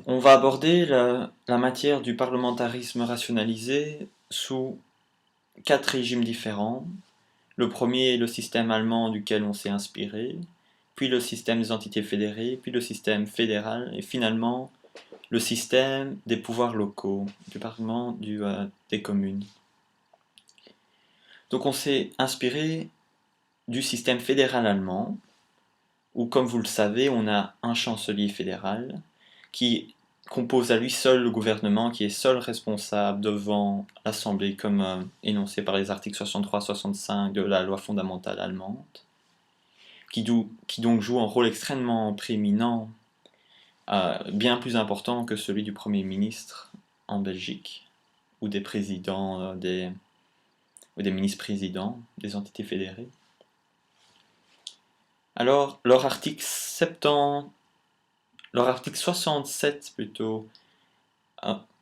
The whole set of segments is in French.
On va aborder la matière du parlementarisme rationalisé sous 4 régimes différents. Le premier est le système allemand duquel on s'est inspiré, puis le système des entités fédérées, puis le système fédéral, et finalement le système des pouvoirs locaux, du Parlement des communes. Donc on s'est inspiré du système fédéral allemand, où comme vous le savez, on a un chancelier fédéral qui compose à lui seul le gouvernement, qui est seul responsable devant l'Assemblée, comme énoncé par les articles 63-65 de la loi fondamentale allemande, qui donc joue un rôle extrêmement prééminent, bien plus important que celui du Premier ministre en Belgique, ou des présidents, ou des ministres-présidents des entités fédérées. Alors, leur article 67 plutôt,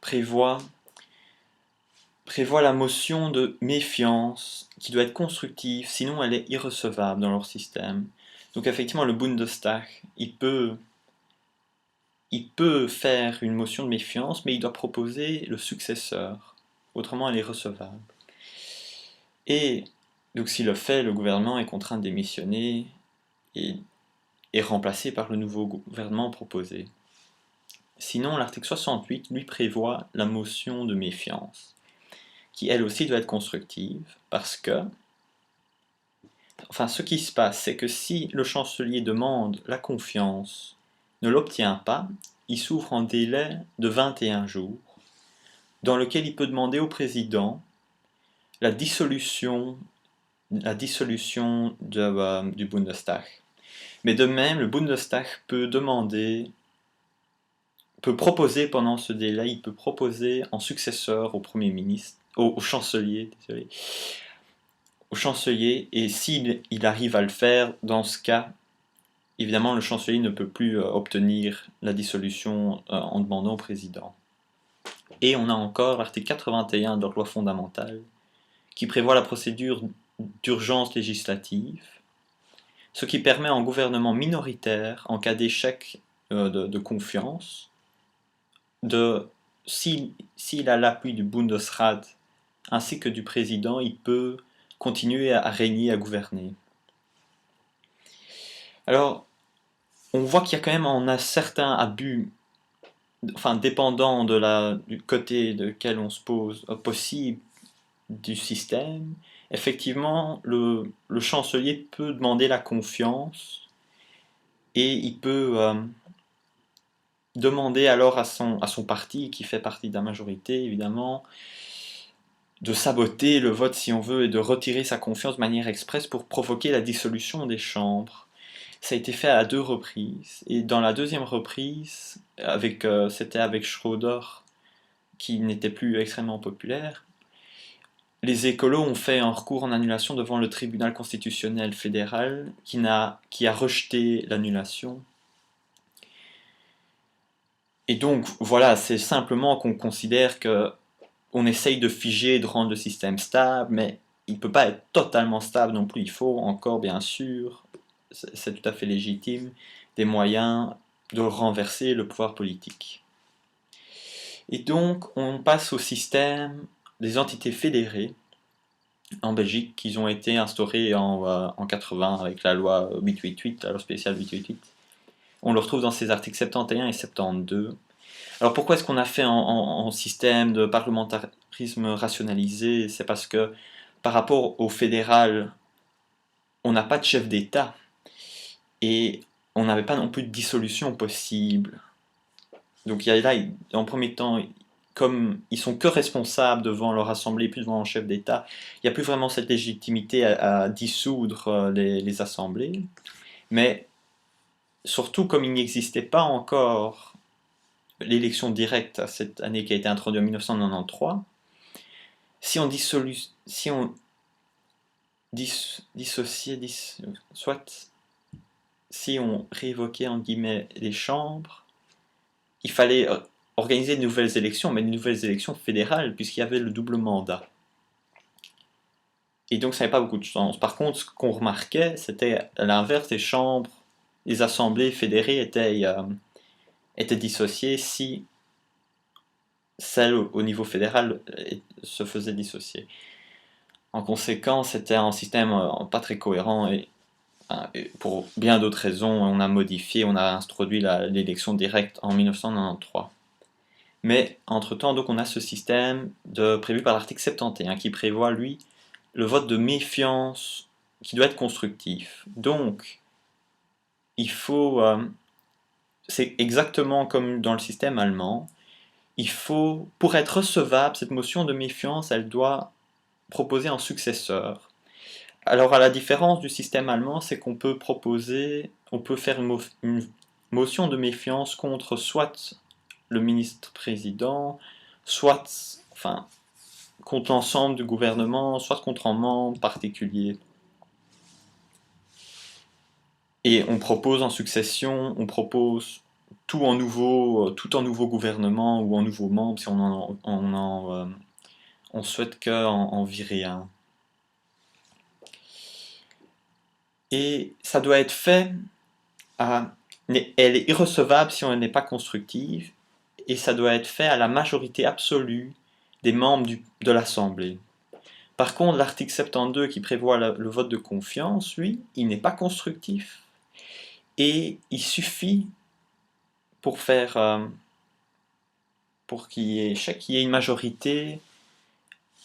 prévoit la motion de méfiance qui doit être constructive, sinon elle est irrecevable dans leur système. Donc effectivement, le Bundestag, il peut faire une motion de méfiance, mais il doit proposer le successeur. Autrement, elle est recevable. Et donc s'il le fait, le gouvernement est contraint de démissionner et est remplacé par le nouveau gouvernement proposé. Sinon, l'article 68, lui, prévoit la motion de méfiance, qui elle aussi doit être constructive, parce que, enfin, ce qui se passe, c'est que si le chancelier demande la confiance, ne l'obtient pas, il s'ouvre un délai de 21 jours, dans lequel il peut demander au président la dissolution du Bundestag. Mais de même, le Bundestag peut proposer pendant ce délai, il peut proposer en successeur au Premier ministre, au chancelier, désolé, au chancelier, et s'il arrive à le faire, dans ce cas, évidemment, le chancelier ne peut plus obtenir la dissolution en demandant au président. Et on a encore l'article 81 de la loi fondamentale qui prévoit la procédure d'urgence législative, ce qui permet à un gouvernement minoritaire, en cas d'échec de confiance, s'il a l'appui du Bundesrat ainsi que du président, il peut continuer à régner, à gouverner. Alors, on voit qu'il y a quand même un certain abus, enfin dépendant du côté de quel on se pose, possible du système. Effectivement, le chancelier peut demander la confiance et il peut demander alors à son parti, qui fait partie de la majorité évidemment, de saboter le vote si on veut et de retirer sa confiance de manière expresse pour provoquer la dissolution des chambres. Ça a été fait à 2 reprises, et dans la deuxième reprise, c'était avec Schröder, qui n'était plus extrêmement populaire, les écolos ont fait un recours en annulation devant le tribunal constitutionnel fédéral, qui a rejeté l'annulation. Et donc voilà, c'est simplement qu'on considère que on essaye de figer, de rendre le système stable, mais il ne peut pas être totalement stable non plus. Il faut encore, bien sûr, c'est tout à fait légitime, des moyens de renverser le pouvoir politique. Et donc, on passe au système des entités fédérées en Belgique, qui ont été instaurées en 80 avec la loi 888, la loi spéciale 888. On le retrouve dans ces articles 71 et 72. Alors pourquoi est-ce qu'on a fait en système de parlementarisme rationalisé? C'est parce que par rapport au fédéral, on n'a pas de chef d'État et on n'avait pas non plus de dissolution possible. Donc il y a là, en premier temps, comme ils sont que responsables devant leur assemblée, plus devant un chef d'État, il n'y a plus vraiment cette légitimité à dissoudre les assemblées. Mais surtout, comme il n'existait pas encore l'élection directe à cette année qui a été introduite en 1993, si on dissociait, soit si on réévoquait en guillemets les chambres, il fallait organiser de nouvelles élections, mais de nouvelles élections fédérales, puisqu'il y avait le double mandat. Et donc ça n'avait pas beaucoup de sens. Par contre, ce qu'on remarquait, c'était à l'inverse, les chambres, les assemblées fédérées étaient était dissociée si celle au niveau fédéral se faisait dissocier. En conséquence, c'était un système pas très cohérent et pour bien d'autres raisons, on a modifié, on a introduit l'élection directe en 1993. Mais entre-temps, donc, on a ce système prévu par l'article 71 qui prévoit, lui, le vote de méfiance qui doit être constructif. Donc, il faut, c'est exactement comme dans le système allemand, il faut, pour être recevable, cette motion de méfiance, elle doit proposer un successeur. Alors, à la différence du système allemand, c'est qu'on peut proposer, on peut faire une motion de méfiance contre soit le ministre-président, soit, enfin, contre l'ensemble du gouvernement, soit contre un membre particulier. Et on propose en succession, on propose tout en nouveau gouvernement ou en nouveau membre si on souhaite qu'en virer un. Et ça doit être fait elle est irrecevable si on n'est pas constructive, et ça doit être fait à la majorité absolue des membres de l'Assemblée. Par contre, l'article 72 qui prévoit le vote de confiance, lui, il n'est pas constructif. Et il suffit pour qu'il y ait une majorité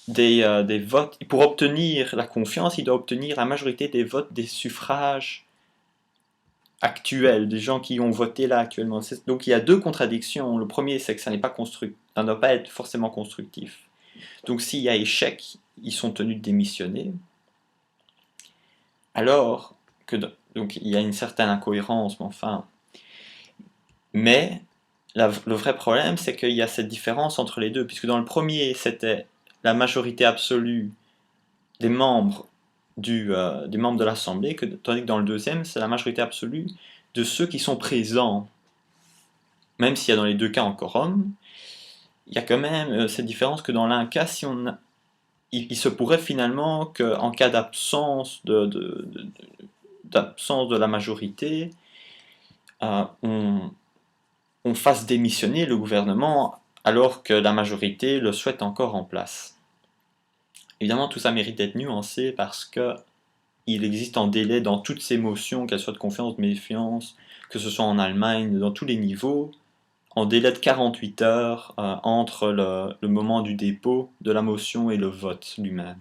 des votes. Pour obtenir la confiance, il doit obtenir la majorité des votes des suffrages actuels, des gens qui ont voté là actuellement. Donc il y a deux contradictions. Le premier, c'est que ça ne doit pas être forcément constructif. Donc s'il y a échec, ils sont tenus de démissionner. Alors que donc il y a une certaine incohérence, mais enfin. Mais le vrai problème, c'est qu'il y a cette différence entre les deux, puisque dans le premier, c'était la majorité absolue des membres des membres de l'Assemblée, tandis que dans le deuxième, c'est la majorité absolue de ceux qui sont présents. Même s'il y a dans les deux cas un quorum, il y a quand même cette différence que dans l'un cas, il se pourrait finalement qu'en cas d'absence d'absence de la majorité, on fasse démissionner le gouvernement alors que la majorité le souhaite encore en place. Évidemment, tout ça mérite d'être nuancé parce que il existe un délai dans toutes ces motions, qu'elles soient de confiance, de méfiance, que ce soit en Allemagne, dans tous les niveaux, en délai de 48 heures entre le moment du dépôt de la motion et le vote lui-même.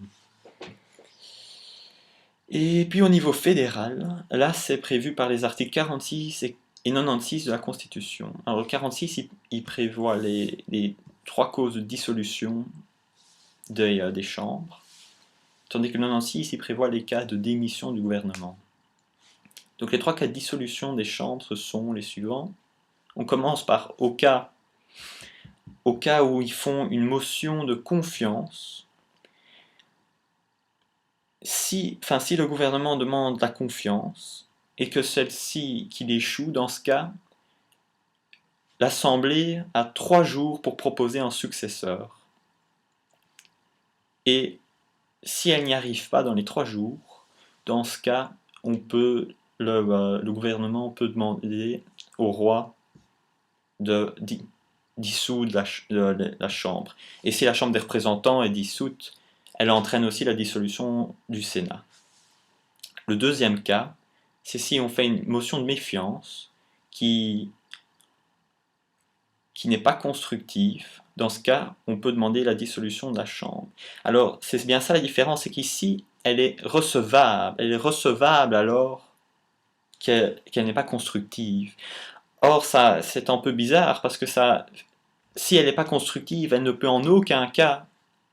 Et puis au niveau fédéral, là c'est prévu par les articles 46 et 96 de la Constitution. Alors le 46, il prévoit les trois causes de dissolution des chambres, tandis que le 96, il prévoit les cas de démission du gouvernement. Donc les trois cas de dissolution des chambres sont les suivants. On commence par au cas où ils font une motion de confiance. Si le gouvernement demande la confiance et que celle-ci qu'il échoue, dans ce cas, l'Assemblée a 3 jours pour proposer un successeur. Et si elle n'y arrive pas dans les 3 jours, dans ce cas, le gouvernement peut demander au roi de dissoudre la Chambre. Et si la Chambre des représentants est dissoute, elle entraîne aussi la dissolution du Sénat. Le deuxième cas, c'est si on fait une motion de méfiance qui n'est pas constructive. Dans ce cas, on peut demander la dissolution de la Chambre. Alors, c'est bien ça la différence, c'est qu'ici, elle est recevable. Elle est recevable alors qu'elle n'est pas constructive. Or, ça, c'est un peu bizarre parce que si elle n'est pas constructive, elle ne peut en aucun cas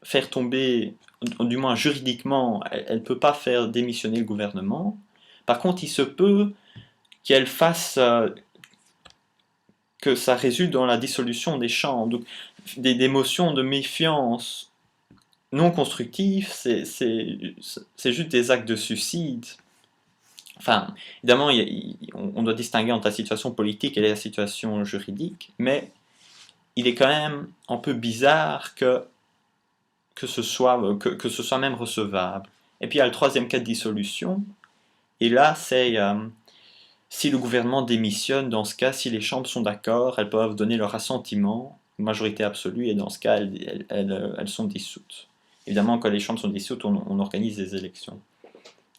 faire tomber, du moins juridiquement, elle ne peut pas faire démissionner le gouvernement. Par contre, il se peut qu'elle fasse que ça résulte dans la dissolution des chambres. Donc, des motions de méfiance non constructives, c'est juste des actes de suicide. Enfin, évidemment, on doit distinguer entre la situation politique et la situation juridique, mais il est quand même un peu bizarre que ce soit même recevable. Et puis il y a le troisième cas de dissolution, et là c'est Si le gouvernement démissionne, dans ce cas, si les chambres sont d'accord, elles peuvent donner leur assentiment, majorité absolue, et dans ce cas, elles sont dissoutes. Évidemment, quand les chambres sont dissoutes, on organise des élections.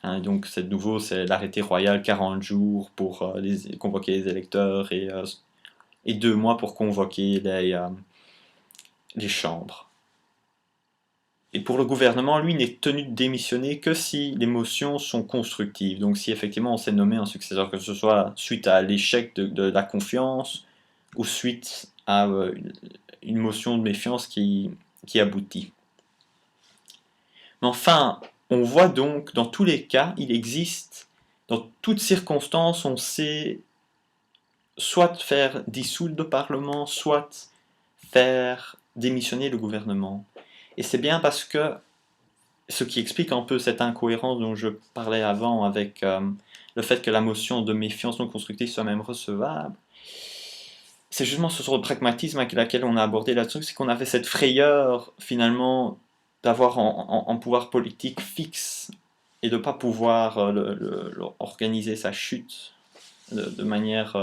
Hein, donc c'est nouveau, c'est l'arrêté royal, 40 jours pour convoquer les électeurs et 2 mois pour convoquer les chambres. Et pour le gouvernement, lui, n'est tenu de démissionner que si les motions sont constructives. Donc si effectivement on s'est nommé un successeur, que ce soit suite à l'échec de la confiance ou suite à une motion de méfiance qui aboutit. Mais enfin, on voit donc, dans tous les cas, il existe, dans toutes circonstances, on sait soit faire dissoudre le Parlement, soit faire démissionner le gouvernement. Et c'est bien parce que ce qui explique un peu cette incohérence dont je parlais avant avec le fait que la motion de méfiance non constructive soit même recevable, c'est justement ce genre de pragmatisme avec lequel on a abordé là-dessus, c'est qu'on avait cette frayeur finalement d'avoir un pouvoir politique fixe et de ne pas pouvoir organiser sa chute de manière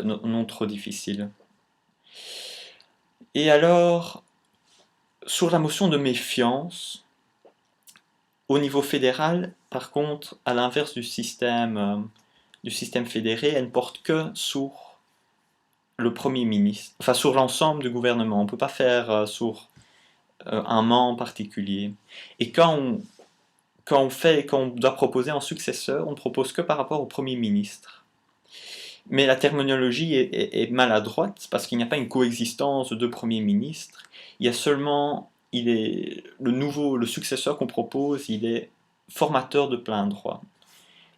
non trop difficile. Et alors, sur la motion de méfiance, au niveau fédéral, par contre, à l'inverse du système fédéré, elle ne porte que sur le Premier ministre, enfin sur l'ensemble du gouvernement. On ne peut pas faire sur un membre particulier. Et quand on doit proposer un successeur, on ne propose que par rapport au Premier ministre. Mais la terminologie est maladroite parce qu'il n'y a pas une coexistence de deux premiers ministres. Il y a seulement, le successeur qu'on propose, il est formateur de plein droit.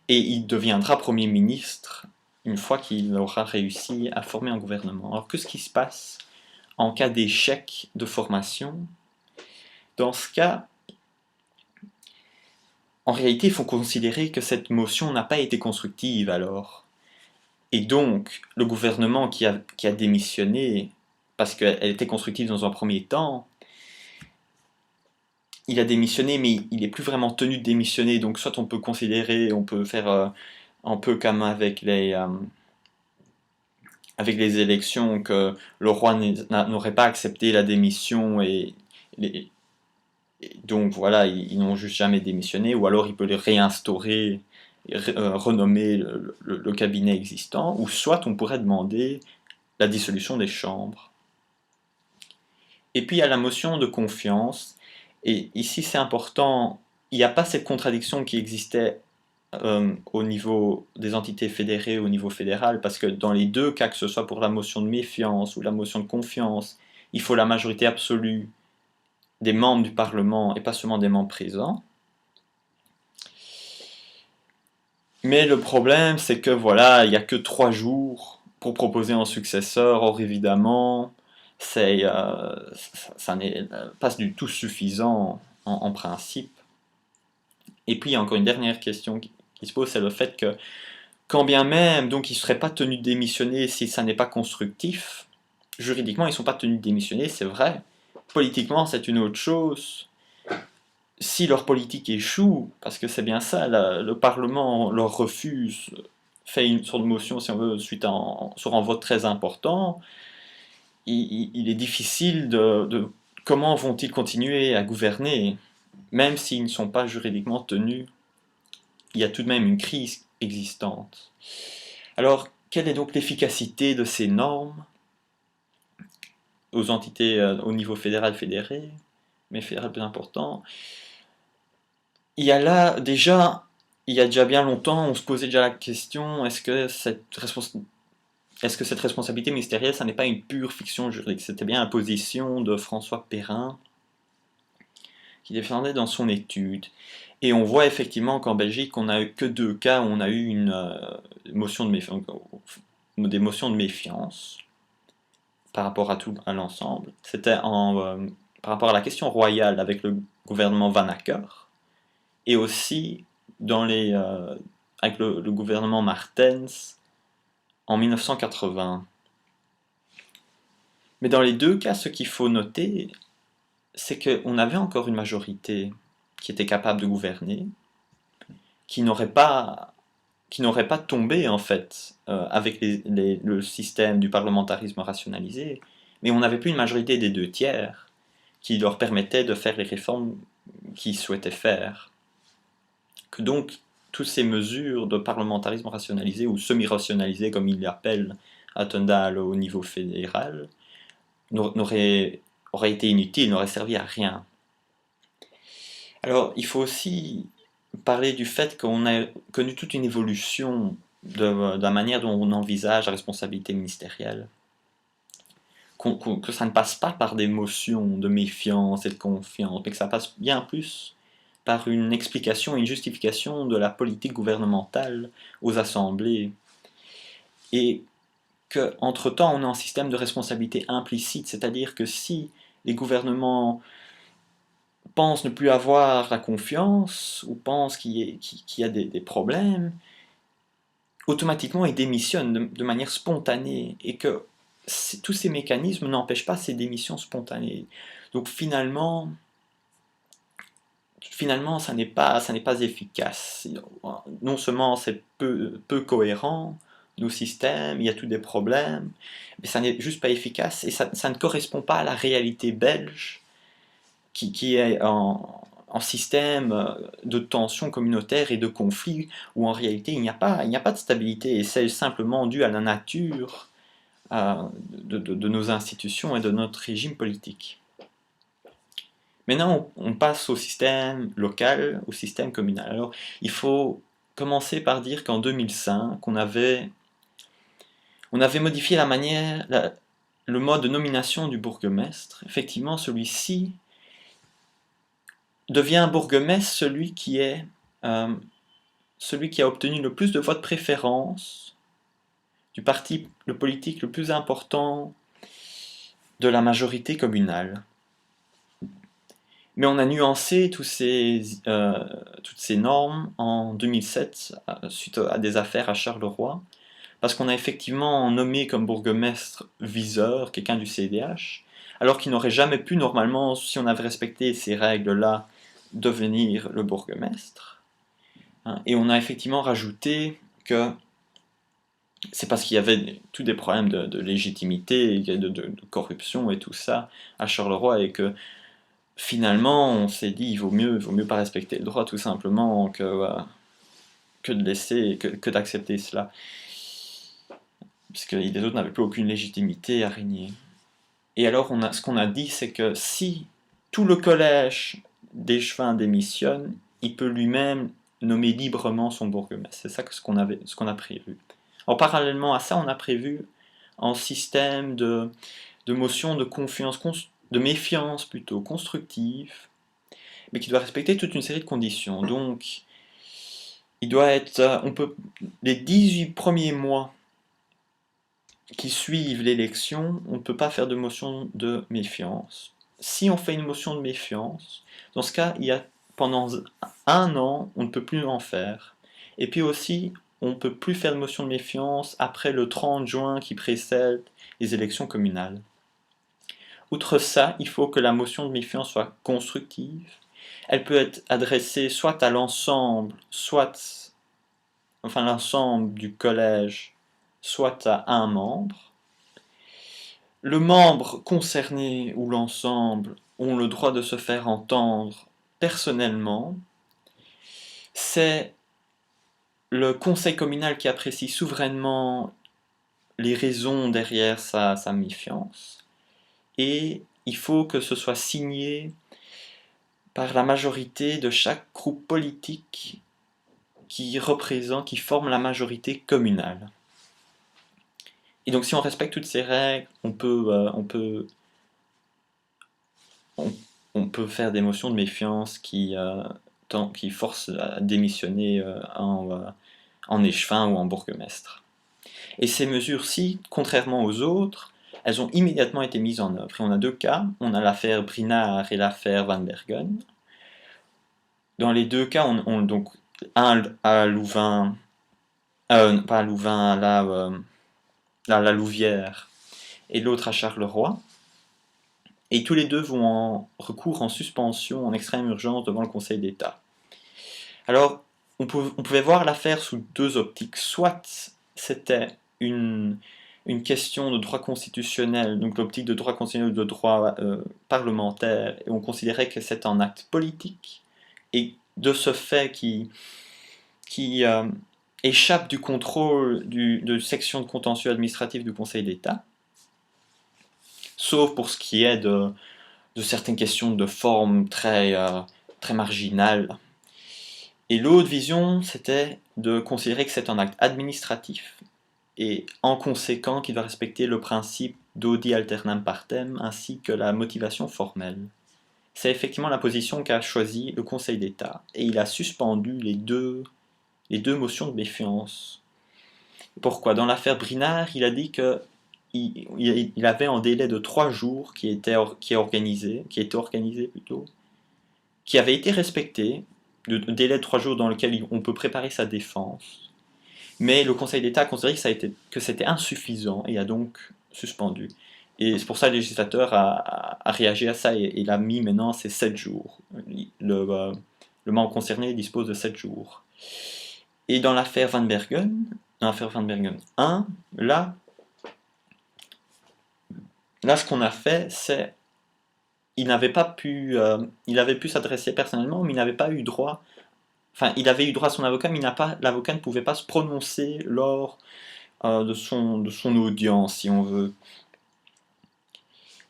Et il deviendra Premier ministre une fois qu'il aura réussi à former un gouvernement. Alors qu'est-ce qui se passe en cas d'échec de formation? Dans ce cas, en réalité, il faut considérer que cette motion n'a pas été constructive alors. Et donc, le gouvernement qui a démissionné, parce qu'elle était constructive dans un premier temps, il a démissionné, mais il n'est plus vraiment tenu de démissionner. Donc, soit on peut faire un peu comme avec les élections, que le roi n'aurait pas accepté la démission et donc voilà, ils n'ont juste jamais démissionné, ou alors il peut les réinstaurer, renommer le cabinet existant, ou soit on pourrait demander la dissolution des chambres. Et puis il y a la motion de confiance, et ici c'est important, il n'y a pas cette contradiction qui existait au niveau des entités fédérées, au niveau fédéral, parce que dans les deux cas, que ce soit pour la motion de méfiance ou la motion de confiance, il faut la majorité absolue des membres du Parlement et pas seulement des membres présents. Mais le problème, c'est que voilà, il n'y a que 3 jours pour proposer un successeur. Or, évidemment, ça n'est pas du tout suffisant en principe. Et puis, il y a encore une dernière question qui se pose, c'est le fait que, quand bien même, donc, ils ne seraient pas tenus de démissionner si ça n'est pas constructif, juridiquement, ils ne sont pas tenus de démissionner, c'est vrai. Politiquement, c'est une autre chose. Si leur politique échoue, parce que c'est bien ça, le Parlement leur refuse, fait une sorte de motion, si on veut, sur un vote très important, il est difficile comment vont-ils continuer à gouverner, même s'ils ne sont pas juridiquement tenus. Il y a tout de même une crise existante. Alors, quelle est donc l'efficacité de ces normes aux entités au niveau fédéral fédéré, mais fédéral plus important? Il y a déjà bien longtemps, on se posait déjà la question, est-ce que cette responsabilité ministérielle, ça n'est pas une pure fiction juridique? C'était bien la position de François Perrin qui défendait dans son étude. Et on voit effectivement qu'en Belgique, on n'a eu que 2 cas où on a eu une motion de méfiance, des motions de méfiance par rapport à l'ensemble. C'était par rapport à la question royale avec le gouvernement Van Acker, et aussi avec le gouvernement Martens en 1980. Mais dans les 2 cas, ce qu'il faut noter, c'est qu'on avait encore une majorité qui était capable de gouverner, qui n'aurait pas qui n'auraient pas tombé en fait avec le système du parlementarisme rationalisé, mais on n'avait plus une majorité des 2 tiers qui leur permettait de faire les réformes qu'ils souhaitaient faire. Que donc, toutes ces mesures de parlementarisme rationalisé, ou semi-rationalisé comme il l'appelle Attendal au niveau fédéral, auraient été inutiles, n'auraient servi à rien. Alors, il faut aussi parler du fait qu'on a connu toute une évolution de la manière dont on envisage la responsabilité ministérielle. Que ça ne passe pas par des motions de méfiance et de confiance, mais que ça passe bien plus par une explication et une justification de la politique gouvernementale aux assemblées. Et qu'entre-temps, on est en système de responsabilité implicite, c'est-à-dire que si les gouvernements pensent ne plus avoir la confiance ou pensent qu'il y a des problèmes, automatiquement ils démissionnent de manière spontanée et que tous ces mécanismes n'empêchent pas ces démissions spontanées. Donc finalement ça n'est pas efficace. Non seulement c'est peu cohérent, nos systèmes, il y a tous des problèmes, mais ça n'est juste pas efficace et ça ne correspond pas à la réalité belge qui est en système de tension communautaire et de conflit, où en réalité il n'y a pas de stabilité, et c'est simplement dû à la nature de nos institutions et de notre régime politique. Maintenant, on passe au système local, au système communal. Alors, il faut commencer par dire qu'en 2005, on avait modifié le mode de nomination du bourgmestre. Effectivement, celui-ci devient bourgmestre celui qui a obtenu le plus de votes préférence du parti le politique le plus important de la majorité communale. Mais on a nuancé toutes ces normes en 2007 suite à des affaires à Charleroi, parce qu'on a effectivement nommé comme bourgmestre Viseur, quelqu'un du CDH, alors qu'il n'aurait jamais pu normalement, si on avait respecté ces règles-là, devenir le bourgmestre. Et on a effectivement rajouté que c'est parce qu'il y avait tous des problèmes de légitimité, de corruption et tout ça à Charleroi, et que finalement on s'est dit il vaut mieux pas respecter le droit tout simplement que de laisser, que d'accepter cela. Puisque les autres n'avaient plus aucune légitimité à régner. Et alors ce qu'on a dit, c'est que si tout le collège d'Échevin démissionne, il peut lui-même nommer librement son bourgmestre. C'est ça ce qu'on a prévu. Alors, parallèlement à ça, on a prévu un système de motion de confiance, de méfiance plutôt constructive, mais qui doit respecter toute une série de conditions. Donc, il doit être, les 18 premiers mois qui suivent l'élection, on ne peut pas faire de motion de méfiance. Si on fait une motion de méfiance, dans ce cas, pendant 1 an, on ne peut plus en faire. Et puis aussi, on ne peut plus faire de motion de méfiance après le 30 juin qui précède les élections communales. Outre ça, il faut que la motion de méfiance soit constructive. Elle peut être adressée soit à l'ensemble, l'ensemble du collège, soit à un membre. Le membre concerné ou l'ensemble ont le droit de se faire entendre personnellement. C'est le conseil communal qui apprécie souverainement les raisons derrière sa méfiance. Et il faut que ce soit signé par la majorité de chaque groupe politique qui forme la majorité communale. Et donc si on respecte toutes ces règles, on peut faire des motions de méfiance qui forcent à démissionner en échevin ou en bourgmestre. Et ces mesures-ci, contrairement aux autres, elles ont immédiatement été mises en œuvre. Et on a 2 cas, on a l'affaire Brinard et l'affaire Van Bergen. Dans les 2 cas, on donc un à Louvain, pas à Louvain, à la Louvière, et l'autre à Charleroi. Et tous les 2 vont en recours en suspension, en extrême urgence devant le Conseil d'État. Alors, on pouvait voir l'affaire sous deux optiques. Soit c'était une question de droit constitutionnel, donc l'optique de droit constitutionnel, de droit parlementaire, et on considérait que c'était un acte politique, et de ce fait qui échappe du contrôle de section de contentieux administratif du Conseil d'État, sauf pour ce qui est de certaines questions de forme très marginales. Et l'autre vision, c'était de considérer que c'est un acte administratif, et en conséquent qu'il doit respecter le principe d'audi alternam partem ainsi que la motivation formelle. C'est effectivement la position qu'a choisie le Conseil d'État, et il a suspendu les deux motions de méfiance. Pourquoi? Dans l'affaire Brinard, il a dit que il avait un délai de 3 jours qui était organisé plutôt, qui avait été respecté, le délai de 3 jours dans lequel on peut préparer sa défense. Mais le Conseil d'État a considéré que c'était insuffisant et a donc suspendu. Et c'est pour ça que le législateur a réagi à ça et il a mis maintenant ces 7 jours. Le membre concerné dispose de 7 jours. Et dans l'affaire Van Bergen 1, là ce qu'on a fait, c'est il avait pu s'adresser personnellement, mais il n'avait pas eu droit. Enfin, il avait eu droit à son avocat, mais l'avocat ne pouvait pas se prononcer lors de son audience, si on veut.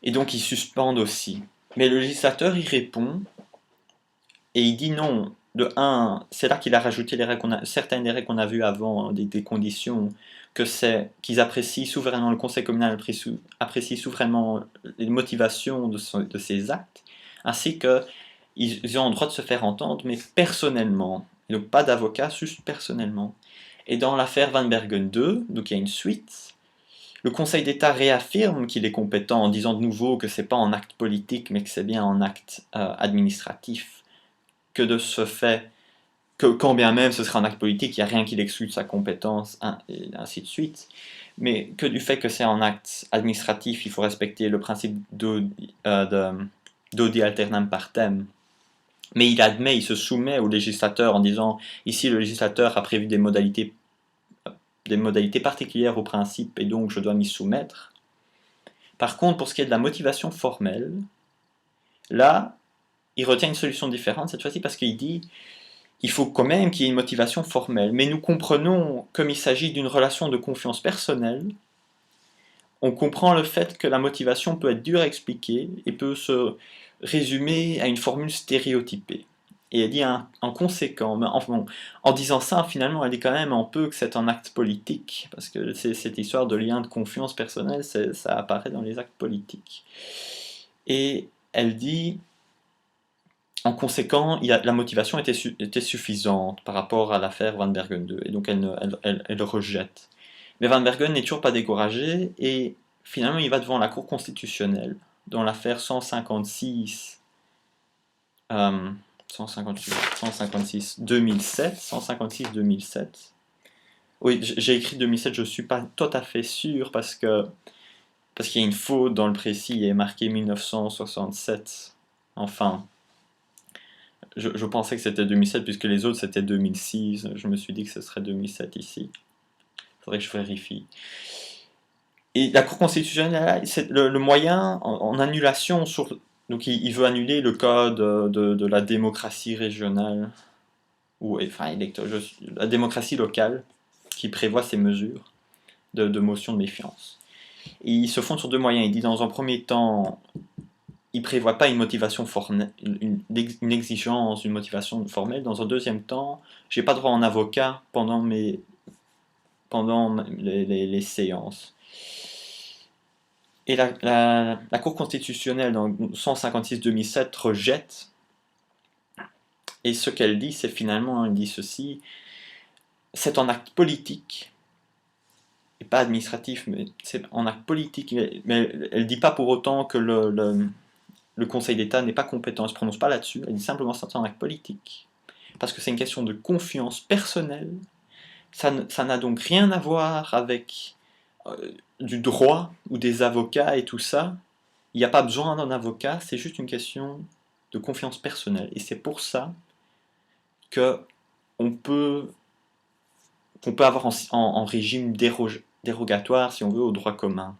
Et donc, ils suspendent aussi. Mais le législateur y répond, et il dit non. De 1, c'est là qu'il a rajouté certaines des règles qu'on a vues avant, des conditions, qu'ils apprécient souverainement, le conseil communal apprécie souverainement les motivations de ces actes, ainsi qu'ils ont le droit de se faire entendre, mais personnellement. Donc pas d'avocat, juste personnellement. Et dans l'affaire Van Bergen 2, donc il y a une suite, le Conseil d'État réaffirme qu'il est compétent en disant de nouveau que c'est pas un acte politique, mais que c'est bien un acte administratif, que de ce fait, que quand bien même ce serait un acte politique, il n'y a rien qui l'exclut de sa compétence, et ainsi de suite, mais que du fait que c'est un acte administratif, il faut respecter le principe d'audi alternam partem. Mais il se soumet au législateur en disant, ici le législateur a prévu des modalités particulières au principe, et donc je dois m'y soumettre. Par contre, pour ce qui est de la motivation formelle, là, il retient une solution différente cette fois-ci parce qu'il dit il faut quand même qu'il y ait une motivation formelle. Mais nous comprenons, comme il s'agit d'une relation de confiance personnelle, on comprend le fait que la motivation peut être dure à expliquer et peut se résumer à une formule stéréotypée. Et elle dit en conséquent, en disant ça, finalement, elle dit quand même un peu que c'est un acte politique, parce que cette histoire de lien de confiance personnelle, ça apparaît dans les actes politiques. Et elle dit, en conséquent, la motivation était suffisante par rapport à l'affaire Van Bergen 2, et donc elle rejette. Mais Van Bergen n'est toujours pas découragé, et finalement il va devant la Cour constitutionnelle, dans l'affaire 156, 156-2007. Oui, j'ai écrit 2007, je ne suis pas tout à fait sûr, parce qu'il y a une faute dans le précis, il est marqué 1967. Enfin, je pensais que c'était 2007, puisque les autres c'était 2006, je me suis dit que ce serait 2007 ici. Il faudrait que je vérifie. Et la Cour constitutionnelle, c'est le moyen en annulation donc il veut annuler le code de la démocratie régionale, ou enfin la démocratie locale, qui prévoit ces mesures de motion de méfiance. Et il se fonde sur deux moyens. Il dit dans un premier temps, il prévoit pas une motivation formelle, une exigence, une motivation formelle. Dans un deuxième temps, j'ai pas droit en avocat pendant les séances. Et la Cour constitutionnelle, dans 156-2007, rejette. Et ce qu'elle dit, c'est finalement, elle dit ceci, c'est un acte politique, et pas administratif, mais c'est un acte politique. Mais elle ne dit pas pour autant que le Conseil d'État n'est pas compétent, elle ne se prononce pas là-dessus, elle dit simplement que c'est un acte politique. Parce que c'est une question de confiance personnelle. Ça n'a donc rien à voir avec du droit ou des avocats et tout ça. Il n'y a pas besoin d'un avocat, c'est juste une question de confiance personnelle. Et c'est pour ça que on peut, qu'on peut avoir en régime dérogatoire, si on veut, au droit commun.